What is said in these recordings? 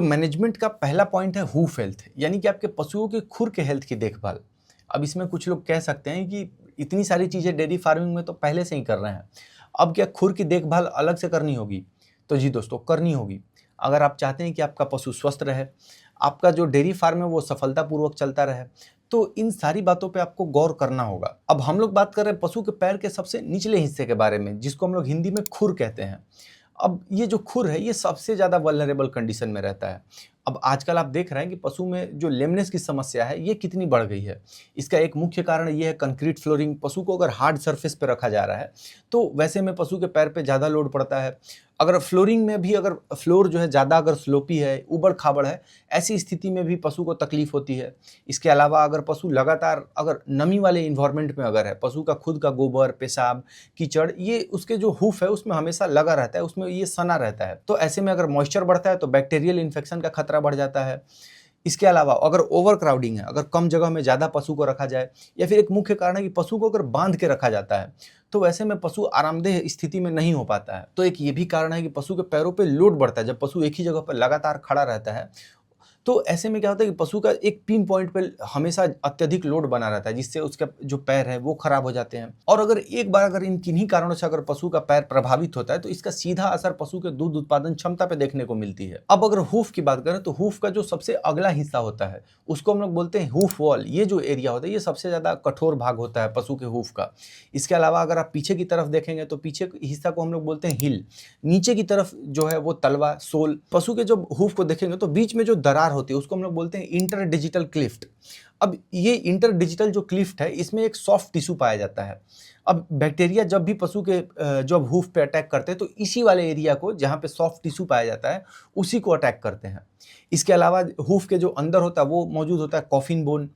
तो मैनेजमेंट का पहला पॉइंट है हूफ हेल्थ, यानी कि आपके पशुओं के खुर के हेल्थ की देखभाल। अब इसमें कुछ लोग कह सकते हैं कि इतनी सारी चीज़ें डेयरी फार्मिंग में तो पहले से ही कर रहे हैं, अब क्या खुर की देखभाल अलग से करनी होगी? तो जी दोस्तों, करनी होगी। अगर आप चाहते हैं कि आपका पशु स्वस्थ रहे, आपका जो डेयरी फार्म है वो सफलतापूर्वक चलता रहे, तो इन सारी बातों पे आपको गौर करना होगा। अब हम लोग बात कर रहे हैं पशु के पैर के सबसे निचले हिस्से के बारे में, जिसको हम लोग हिंदी में खुर कहते हैं। अब ये जो खुर है ये सबसे ज़्यादा वल्नरेबल कंडीशन में रहता है। अब आजकल आप देख रहे हैं कि पशु में जो लेमनेस की समस्या है ये कितनी बढ़ गई है। इसका एक मुख्य कारण ये है कंक्रीट फ्लोरिंग। पशु को अगर हार्ड सरफेस पे रखा जा रहा है तो वैसे में पशु के पैर पे ज़्यादा लोड पड़ता है। अगर फ्लोरिंग में भी अगर फ्लोर जो है ज़्यादा अगर स्लोपी है, ऊबड़ खाबड़ है, ऐसी स्थिति में भी पशु को तकलीफ होती है। इसके अलावा अगर पशु लगातार अगर नमी वाले इन्वायरमेंट में अगर है, पशु का खुद का गोबर, पेशाब, कीचड़, ये उसके जो हूफ है उसमें हमेशा लगा रहता है, उसमें ये सना रहता है। तो ऐसे में अगर मॉइस्चर बढ़ता है तो बैक्टीरियल इन्फेक्शन का खतरा बढ़ जाता है। इसके अलावा अगर ओवर क्राउडिंग है, अगर कम जगह में ज़्यादा पशु को रखा जाए, या फिर एक मुख्य कारण है कि पशु को अगर बांध के रखा जाता है तो वैसे में पशु आरामदेह स्थिति में नहीं हो पाता है। तो एक ये भी कारण है कि पशु के पैरों पे लोड बढ़ता है। जब पशु एक ही जगह पर लगातार खड़ा रहता है तो ऐसे में क्या होता है कि पशु का एक पिन पॉइंट पे हमेशा अत्यधिक लोड बना रहता है, जिससे उसका जो पैर है वो खराब हो जाते हैं। और अगर एक बार अगर इन किन्हीं कारणों से अगर पशु का पैर प्रभावित होता है तो इसका सीधा असर पशु के दूध उत्पादन क्षमता पे देखने को मिलती है। अब अगर हूफ की बात करें तो हूफ का जो सबसे अगला हिस्सा होता है उसको हम लोग बोलते हैं हूफ वॉल। ये जो एरिया होता है ये सबसे ज्यादा कठोर भाग होता है पशु के हूफ का। इसके अलावा अगर आप पीछे की तरफ देखेंगे तो पीछे के हिस्सा को हम लोग बोलते हैं हिल। नीचे की तरफ जो है वो तलवा, सोल। पशु के जब हूफ को देखेंगे तो बीच में जो दरार होती है उसको हम लोग बोलते हैं इंटर डिजिटल क्लिफ्ट। अब ये इंटर डिजिटल जो क्लिफ्ट है इसमें एक सॉफ्ट टिश्यू पाया जाता है। अब बैक्टीरिया जब भी पशु के जब हूफ पे अटैक करते हैं तो इसी वाले एरिया को, जहाँ पे सॉफ्ट टिश्यू पाया जाता है, उसी को अटैक करते हैं। इसके अलावा हूफ के जो अंदर होता है वो मौजूद होता है कॉफिन बोन।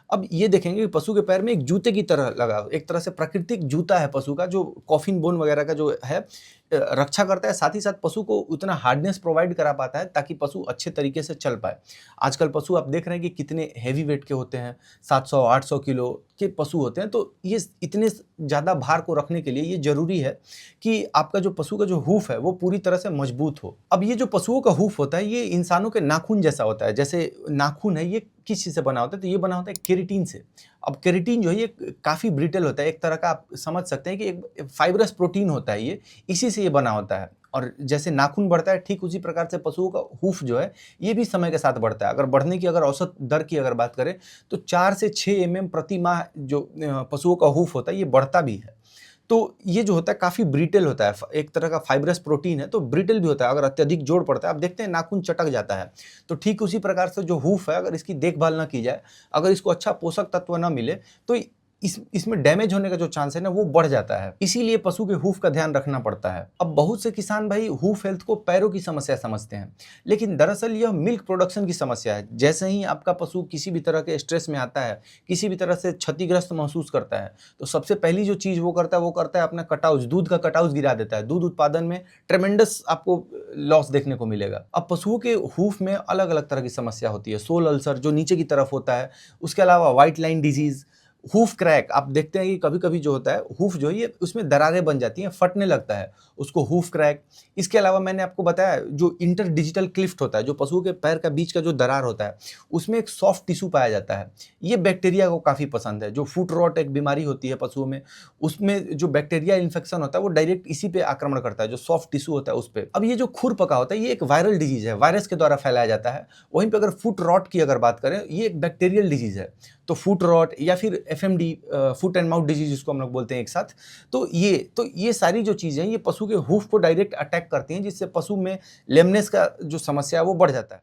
अब ये देखेंगे कि पशु के पैर में एक जूते की तरह लगा, एक तरह से प्राकृतिक जूता है पशु का, जो कॉफिन बोन वगैरह का जो है रक्षा करता है, साथ ही साथ पशु को उतना हार्डनेस प्रोवाइड करा पाता है ताकि पशु अच्छे तरीके से चल पाए। आजकल पशु आप देख रहे हैं कि कितने हैवी वेट के होते हैं, 700-800 किलो के पशु होते हैं। तो ये इतने ज़्यादा भार को रखने के लिए ये जरूरी है कि आपका जो पशु का जो हूफ है वो पूरी तरह से मजबूत हो। अब ये जो पशुओं का हूफ होता है ये इंसानों के नाखून जैसा होता है। जैसे नाखून है ये किस चीज़ से बना होता है? तो ये बना होता है केराटिन से। अब केराटिन जो है ये काफ़ी ब्रिटल होता है, एक तरह का आप समझ सकते हैं कि एक फाइब्रस प्रोटीन होता है, ये इसी से ये बना होता है। और जैसे नाखून बढ़ता है ठीक उसी प्रकार से पशुओं का हूफ जो है ये भी समय के साथ बढ़ता है। अगर बढ़ने की अगर औसत दर की अगर बात करें तो 4 से 6 mm प्रति माह जो पशुओं का हूफ होता है ये बढ़ता भी है। तो ये जो होता है काफ़ी ब्रिटल होता है, एक तरह का फाइब्रस प्रोटीन है तो ब्रिटल भी होता है। अगर अत्यधिक जोर पड़ता है, आप देखते हैं नाखून चटक जाता है, तो ठीक उसी प्रकार से जो हूफ है अगर इसकी देखभाल ना की जाए, अगर इसको अच्छा पोषक तत्व ना मिले तो इसमें डैमेज होने का जो चांस है ना वो बढ़ जाता है। इसीलिए पशु के हूफ का ध्यान रखना पड़ता है। अब बहुत से किसान भाई हूफ हेल्थ को पैरों की समस्या समझते हैं, लेकिन दरअसल यह मिल्क प्रोडक्शन की समस्या है। जैसे ही आपका पशु किसी भी तरह के स्ट्रेस में आता है, किसी भी तरह से क्षतिग्रस्त महसूस करता है, तो सबसे पहली जो चीज़ वो करता है अपना कटाउज, दूध का कटाउज गिरा देता है। दूध उत्पादन में ट्रेमेंडस आपको लॉस देखने को मिलेगा। अब पशुओं के हूफ में अलग अलग तरह की समस्या होती है। सोल अल्सर जो नीचे की तरफ होता है, उसके अलावा white line disease, hoof crack. आप देखते हैं कि कभी कभी जो होता है हूफ जो है ये उसमें दरारें बन जाती हैं, फटने लगता है, उसको हूफ क्रैक। इसके अलावा मैंने आपको बताया जो इंटर डिजिटल क्लिफ्ट होता है, जो पशुओं के पैर का बीच का जो दरार होता है उसमें एक सॉफ्ट टिश्यू पाया जाता है। ये बैक्टीरिया को काफ़ी पसंद है। जो फुट रॉट एक बीमारी होती है पशुओं में, उसमें जो बैक्टीरिया इन्फेक्शन होता है वो डायरेक्ट इसी पे आक्रमण करता है, जो सॉफ्ट टिश्यू होता है उस पर। अब ये जो खुर पका होता है ये एक वायरल डिजीज है, वायरस के द्वारा फैलाया जाता है। वहीं पर अगर फुट रॉट की अगर बात करें, ये एक बैक्टीरियल डिजीज है। तो फुट रॉट या फिर FMD, foot and mouth disease जिसको हम लोग बोलते हैं एक साथ, तो ये सारी जो चीज़ें हैं ये पशु के हूफ को डायरेक्ट अटैक करती हैं, जिससे पशु में लेमनेस का जो समस्या है वो बढ़ जाता है।